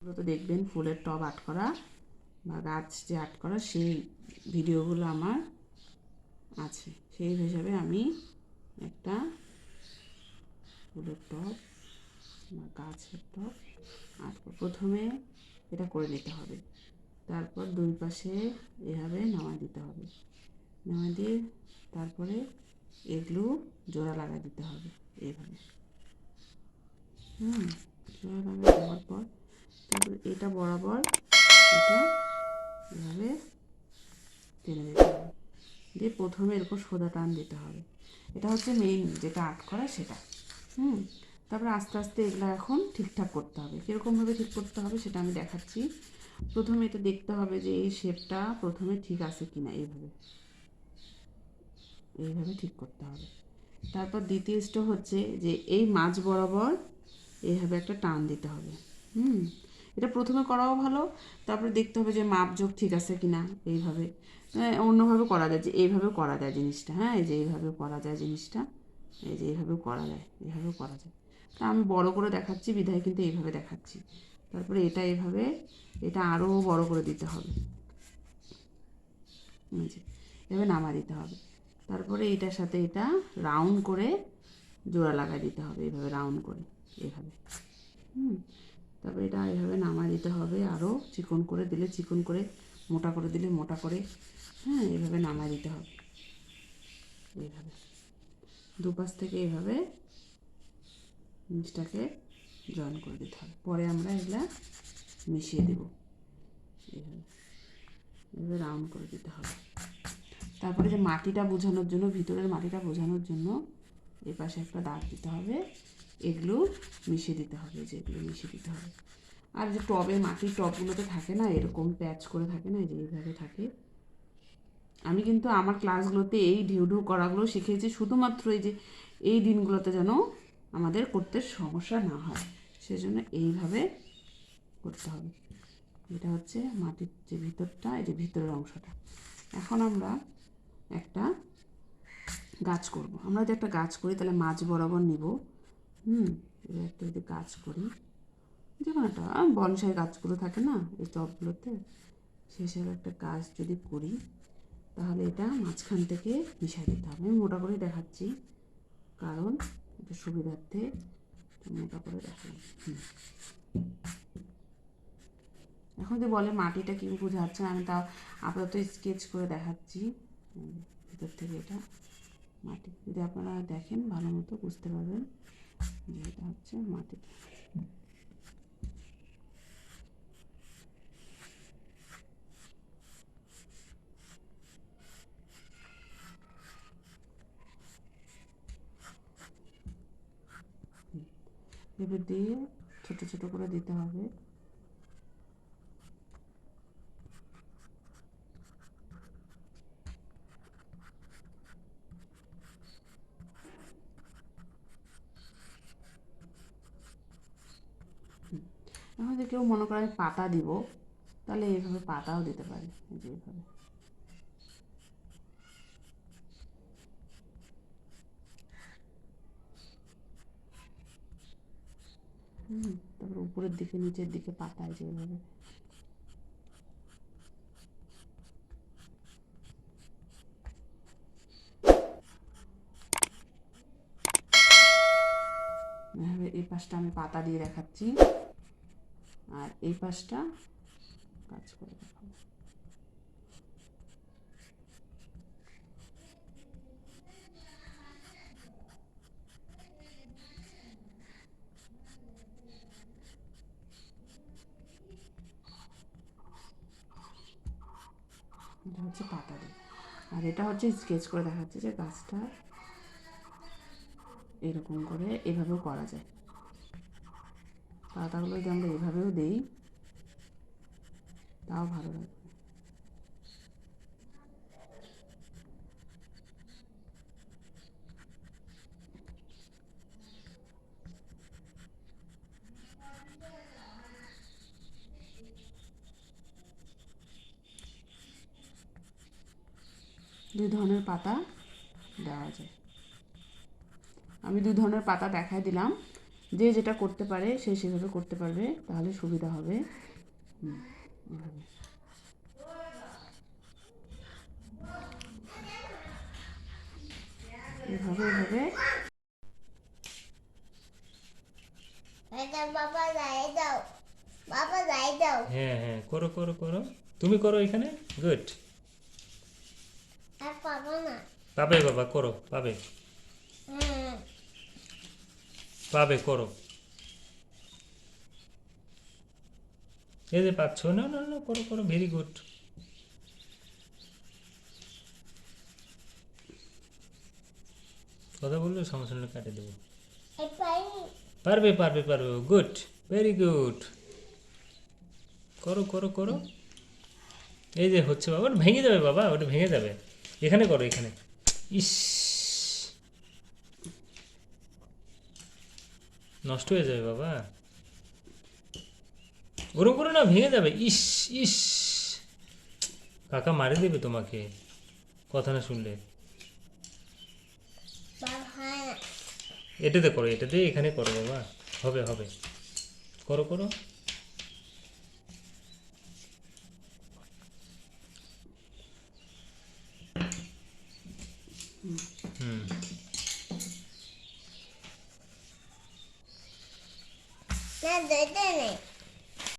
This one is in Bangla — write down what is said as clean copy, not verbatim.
এগুলো তো দেখবেন ফুলের টব আর্ট করা বা গাছ যে আর্ট করা সেই ভিডিওগুলো আমার আছে। সেই হিসাবে আমি একটা ফুলের টব বা গাছের টব আর্ট করব। প্রথমে এটা করে নিতে হবে, তারপর দুই পাশে এভাবে নামায় দিতে হবে, নামায় দিয়ে তারপরে এগুলো জোড়া লাগা দিতে হবে এইভাবে। জোড়া লাগা দেওয়ার পর তারপরে এটা বরাবর এটা এভাবে টেনে দিতে হবে, দিয়ে প্রথমে এরকম সোজা টান দিতে হবে। এটা হচ্ছে মেইন যেটা আর্ট করা সেটা। তারপরে আস্তে আস্তে এগুলো এখন ঠিকঠাক করতে হবে। কীরকমভাবে ঠিক করতে হবে সেটা আমি দেখাচ্ছি। প্রথমে এটা দেখতে হবে যে এই শেপটা প্রথমে ঠিক আছে কি না, এইভাবে এইভাবে ঠিক করতে হবে। তারপর দ্বিতীয় স্টেপ হচ্ছে যে এই মাঝ বরাবর এইভাবে একটা টান দিতে হবে। এটা প্রথমে করাও ভালো, তারপরে দেখতে হবে যে মাপযোগ ঠিক আছে কি না। এইভাবে অন্যভাবে করা যায়, যে এইভাবেও করা যায় জিনিসটা। হ্যাঁ, এই যে এইভাবেও করা যায় জিনিসটা, এই যে এইভাবেও করা যায়, এইভাবেও করা যায়। তা আমি বড় করে দেখাচ্ছি বিধায় কিন্তু এইভাবে দেখাচ্ছি। তারপরে এটা এইভাবে, এটা আরও বড় করে দিতে হবে, এভাবে নামা দিতে হবে। তারপরে এটার সাথে এটা রাউন্ড করে জোড়া লাগাই দিতে হবে, এইভাবে রাউন্ড করে এইভাবে। তারপরে এটা এইভাবে নামা দিতে হবে, আরও চিকন করে দিলে চিকন করে, মোটা করে দিলে মোটা করে, এইভাবে নামা দিতে হবে। এইভাবে দুপাশ থেকে এইভাবে জিনিসটাকে জয়েন করে দিতে হবে। পরে আমরা এগুলা মিশিয়ে দেব, এইভাবে এইভাবে রাউন্ড করে দিতে হবে। তারপরে যে মাটিটা বোঝানোর জন্য, ভিতরের মাটিটা বোঝানোর জন্য এই পাশে একটা দাগ দিতে হবে, এগুলো মিশিয়ে দিতে হবে, যেগুলো মিশিয়ে দিতে হবে। আর যে টবে, মাটির টবগুলোতে থাকে না এরকম প্যাচ করে থাকে না, এই যে এইভাবে থাকে। আমি কিন্তু আমার ক্লাসগুলোতে এই ঢেউ ঢেউ করাগুলো শিখিয়েছি শুধুমাত্র এই যে এই দিনগুলোতে যেন আমাদের করতে সমস্যা না হয়, সেজন্য এইভাবে করতে হবে। এটা হচ্ছে মাটির যে ভিতরটা, এই যে ভিতরের অংশটা। এখন আমরা একটা গাছ করব। আমরা যদি একটা গাছ করি তাহলে মাঝ বরাবর নিব। এবার একটা যদি গাছ করি, যে কোনো একটা বনসাই গাছগুলো থাকে না এই টবগুলোতে, সেই হিসাবে একটা গাছ যদি করি তাহলে এটা মাঝখান থেকে মিশাই দিতে হবে। আমি মোটা করে দেখাচ্ছি কারণ এটা সুবিধার্থে মোটা করে দেখাই। এখন যদি বলে মাটিটা কী বোঝাচ্ছে, আমি তাও আপাতত স্কেচ করে দেখাচ্ছি। ভিতর থেকে এটা মাটি, যদি আপনারা দেখেন ভালো মতো বুঝতে পারবেন যে এটা হচ্ছে মাটিটা। এবার দিয়ে ছোটো ছোটো করে দিতে হবে। এখন যদি কেউ মনে করে পাতা দিব, তাহলে এইভাবে পাতাও দিতে পারি, এই যে এইভাবে। তারপর উপরের দিকে নিচের দিকে পাতায় যে এইভাবে। এভাবে এই পাশটা আমি পাতা দিয়ে দেখাচ্ছি, আর এই পাশটা কাজ করে দেখাবো। এটা হচ্ছে পাতা দিয়ে, আর এটা হচ্ছে স্কেচ করে দেখাচ্ছে যে গাছটা এরকম করে এভাবেও করা যায়। পাতাগুলো যদি আমরা এভাবেও দিই তাও ভালো লাগবে। দুই ধরনের পাতা দেওয়া যায়। আমি দুই ধরনের পাতা দেখাই দিলাম। যে যেটা করতে পারে সে সেভাবে করতে পারবে, তাহলে সুবিধা হবে। এভাবে এভাবে এভাবে বাবা লাই দাও, বাবা লাই দাও। হ্যাঁ হ্যাঁ, করো করো করো, তুমি করো এখানে। গুড। আর পাবো না। পাবে বাবা, করো, পাবে পাবে, করো। এই যে পাচ্ছ, না না না, করো করো, ভেরি গুড। কথা বললে সমস্যা নেই, কাটে দেবো। পারবে পারবে পারবে, গুড, ভেরি গুড। করো করো করো। এই যে হচ্ছে বাবা, ওটা ভেঙে যাবে বাবা, ওটা ভেঙে যাবে। এখানে করো, এখানে। ইস, নষ্ট হয়ে যাবে বাবা, ওরকম করে না, ভেঙে যাবে। ইস ইস, কাকা মারি দেবে তোমাকে কথা না শুনলে। এটাতে করো, এটাতে, এখানে করো বাবা, হবে হবে, করো করো। হুম, না, যেতে নেই।